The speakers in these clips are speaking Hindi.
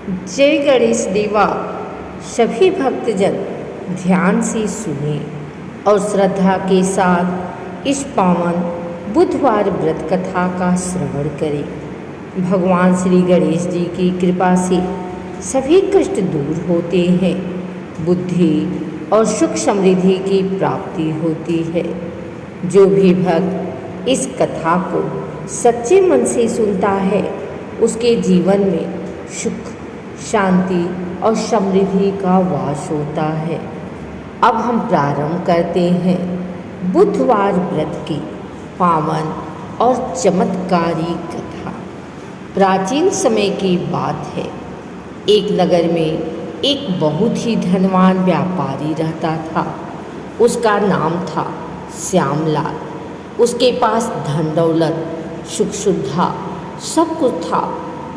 जय गणेश देवा। सभी भक्तजन ध्यान से सुने और श्रद्धा के साथ इस पावन बुधवार व्रत कथा का श्रवण करें। भगवान श्री गणेश जी की कृपा से सभी कष्ट दूर होते हैं, बुद्धि और सुख समृद्धि की प्राप्ति होती है। जो भी भक्त इस कथा को सच्चे मन से सुनता है, उसके जीवन में सुख, शांति और समृद्धि का वास होता है। अब हम प्रारंभ करते हैं बुधवार व्रत की पावन और चमत्कारी कथा। प्राचीन समय की बात है। एक नगर में एक बहुत ही धनवान व्यापारी रहता था। उसका नाम था श्यामलाल। उसके पास धन दौलत, सुख सुविधा सब कुछ था,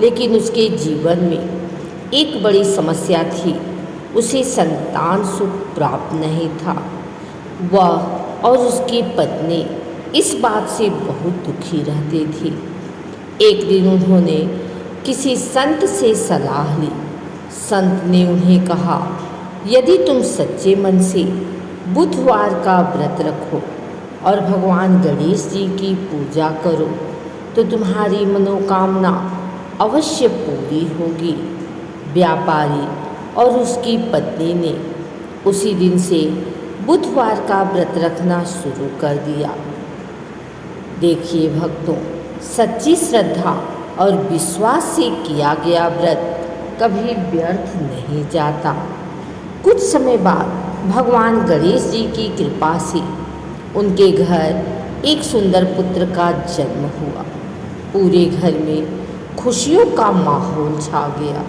लेकिन उसके जीवन में एक बड़ी समस्या थी। उसे संतान सुख प्राप्त नहीं था। वह और उसकी पत्नी इस बात से बहुत दुखी रहते थे। एक दिन उन्होंने किसी संत से सलाह ली। संत ने उन्हें कहा, यदि तुम सच्चे मन से बुधवार का व्रत रखो और भगवान गणेश जी की पूजा करो तो तुम्हारी मनोकामना अवश्य पूरी होगी। व्यापारी और उसकी पत्नी ने उसी दिन से बुधवार का व्रत रखना शुरू कर दिया। देखिए भक्तों, सच्ची श्रद्धा और विश्वास से किया गया व्रत कभी व्यर्थ नहीं जाता। कुछ समय बाद भगवान गणेश जी की कृपा से उनके घर एक सुंदर पुत्र का जन्म हुआ। पूरे घर में खुशियों का माहौल छा गया।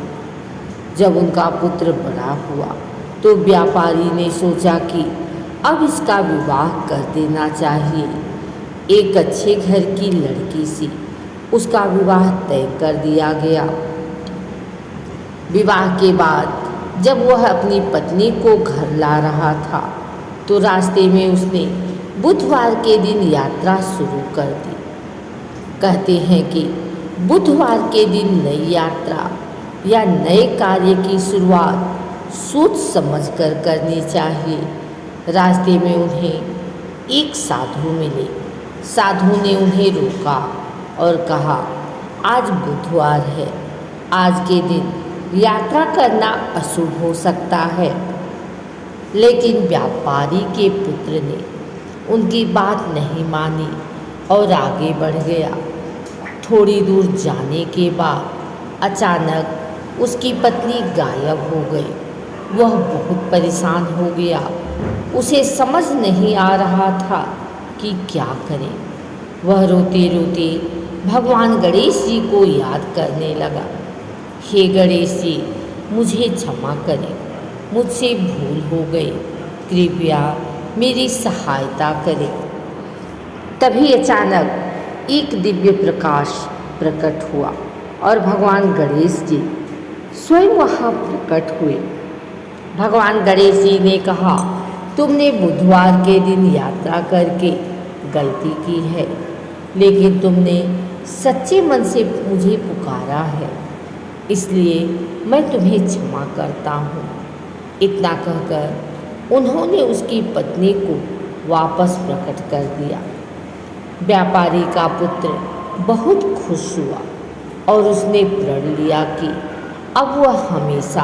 जब उनका पुत्र बड़ा हुआ तो व्यापारी ने सोचा कि अब इसका विवाह कर देना चाहिए। एक अच्छे घर की लड़की से उसका विवाह तय कर दिया गया। विवाह के बाद जब वह अपनी पत्नी को घर ला रहा था तो रास्ते में उसने बुधवार के दिन यात्रा शुरू कर दी। कहते हैं कि बुधवार के दिन नई यात्रा या नए कार्य की शुरुआत सोच समझकर करनी चाहिए। रास्ते में उन्हें एक साधु मिले। साधु ने उन्हें रोका और कहा, आज बुधवार है, आज के दिन यात्रा करना अशुभ हो सकता है। लेकिन व्यापारी के पुत्र ने उनकी बात नहीं मानी और आगे बढ़ गया। थोड़ी दूर जाने के बाद अचानक उसकी पत्नी गायब हो गई। वह बहुत परेशान हो गया। उसे समझ नहीं आ रहा था कि क्या करे। वह रोते रोते भगवान गणेश जी को याद करने लगा। हे गणेश जी, मुझे क्षमा करें, मुझसे भूल हो गई, कृपया मेरी सहायता करें। तभी अचानक एक दिव्य प्रकाश प्रकट हुआ और भगवान गणेश जी स्वयं वहाँ प्रकट हुए। भगवान गणेश जी ने कहा, तुमने बुधवार के दिन यात्रा करके गलती की है, लेकिन तुमने सच्चे मन से मुझे पुकारा है, इसलिए मैं तुम्हें क्षमा करता हूँ। इतना कहकर उन्होंने उसकी पत्नी को वापस प्रकट कर दिया। व्यापारी का पुत्र बहुत खुश हुआ और उसने प्रण लिया कि अब वह हमेशा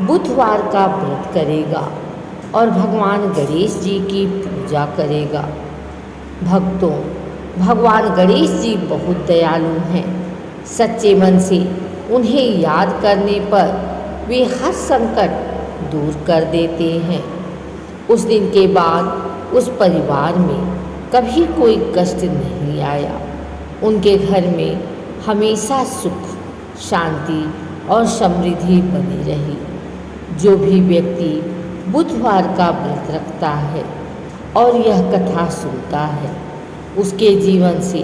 बुधवार का व्रत करेगा और भगवान गणेश जी की पूजा करेगा। भक्तों, भगवान गणेश जी बहुत दयालु हैं। सच्चे मन से उन्हें याद करने पर वे हर संकट दूर कर देते हैं। उस दिन के बाद उस परिवार में कभी कोई कष्ट नहीं आया। उनके घर में हमेशा सुख, शांति और समृद्धि बनी रही। जो भी व्यक्ति बुधवार का व्रत रखता है और यह कथा सुनता है, उसके जीवन से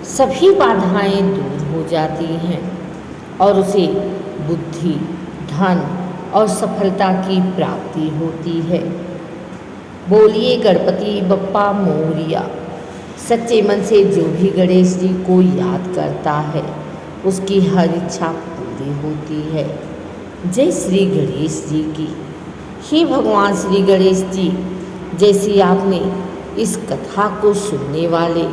सभी बाधाएं दूर हो जाती हैं और उसे बुद्धि, धन और सफलता की प्राप्ति होती है। बोलिए गणपति बप्पा मोरिया। सच्चे मन से जो भी गणेश जी को याद करता है, उसकी हर इच्छा पूरी होती है। जय श्री गणेश जी की। हे भगवान श्री गणेश जी, जैसी आपने इस कथा को सुनने वाले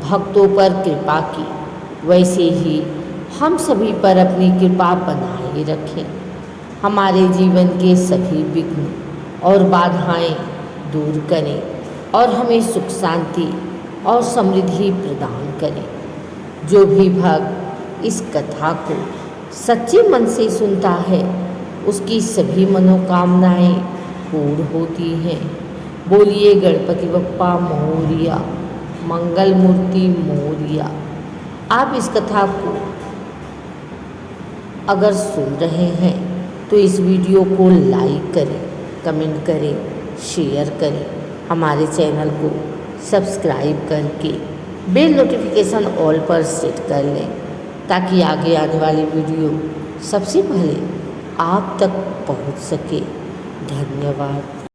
भक्तों पर कृपा की, वैसे ही हम सभी पर अपनी कृपा बनाए रखें। हमारे जीवन के सभी विघ्न और बाधाएं दूर करें और हमें सुख शांति और समृद्धि प्रदान करें। जो भी भक्त इस कथा को सच्चे मन से सुनता है, उसकी सभी मनोकामनाएं पूर्ण होती हैं। बोलिए गणपति बप्पा मोरिया, मंगल मूर्ति मोरिया। आप इस कथा को अगर सुन रहे हैं तो इस वीडियो को लाइक करें, कमेंट करें, शेयर करें। हमारे चैनल को सब्सक्राइब करके बेल नोटिफिकेशन ऑल पर सेट कर लें, ताकि आगे आने वाली वीडियो सबसे पहले आप तक पहुंच सके। धन्यवाद।